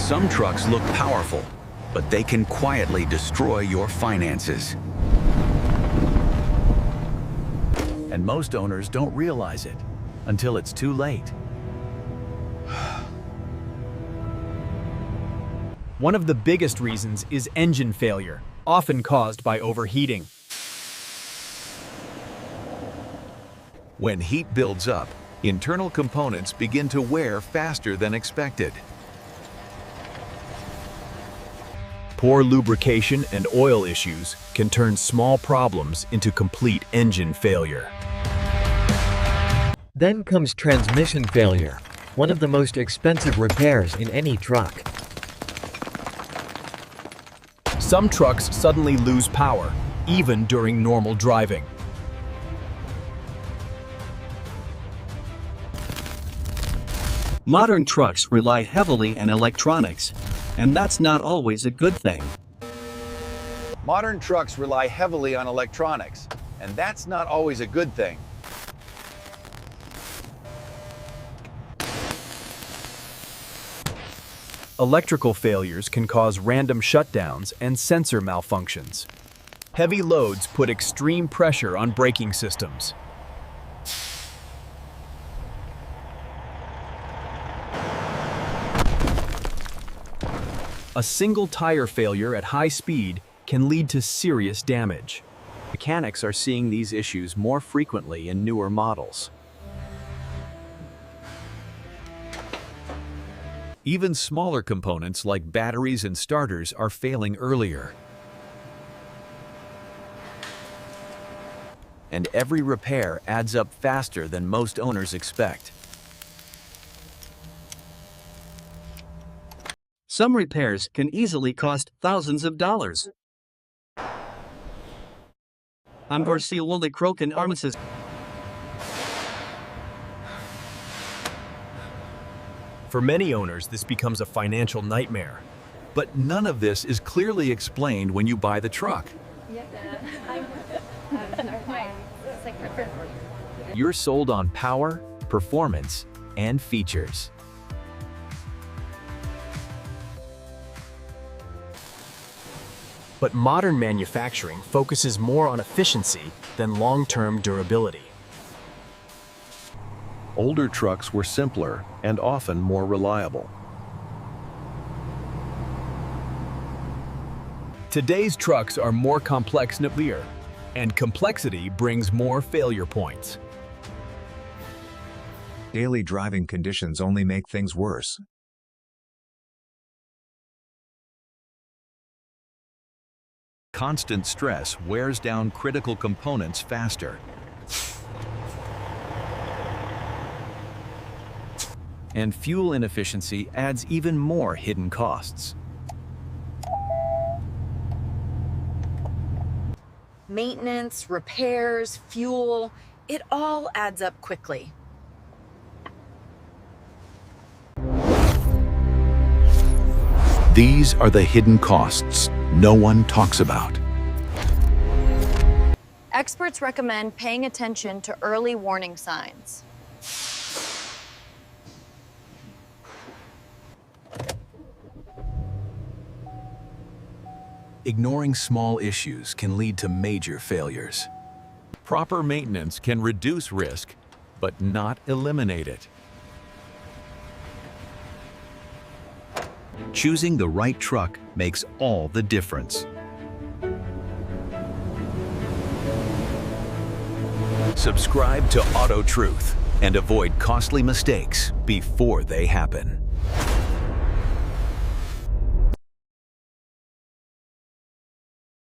Some trucks look powerful, but they can quietly destroy your finances. And most owners don't realize it until it's too late. One of the biggest reasons is engine failure, often caused by overheating. When heat builds up, internal components begin to wear faster than expected. Poor lubrication and oil issues can turn small problems into complete engine failure. Then comes transmission failure, one of the most expensive repairs in any truck. Some trucks suddenly lose power, even during normal driving. Modern trucks rely heavily on electronics, and that's not always a good thing. Modern trucks rely heavily on electronics, and that's not always a good thing. Electrical failures can cause random shutdowns and sensor malfunctions. Heavy loads put extreme pressure on braking systems. A single tire failure at high speed can lead to serious damage. Mechanics are seeing these issues more frequently in newer models. Even smaller components like batteries and starters are failing earlier. And every repair adds up faster than most owners expect. Some repairs can easily cost thousands of dollars. Unforeseeable broken arms. For many owners, this becomes a financial nightmare. But none of this is clearly explained when you buy the truck. You're sold on power, performance, and features. But modern manufacturing focuses more on efficiency than long-term durability. Older trucks were simpler and often more reliable. Today's trucks are more complex than ever, and complexity brings more failure points. Daily driving conditions only make things worse. Constant stress wears down critical components faster. And fuel inefficiency adds even more hidden costs. Maintenance, repairs, fuel, it all adds up quickly. These are the hidden costs no one talks about. Experts recommend paying attention to early warning signs. Ignoring small issues can lead to major failures. Proper maintenance can reduce risk, but not eliminate it. Choosing the right truck makes all the difference. Subscribe to Auto Truth and avoid costly mistakes before they happen.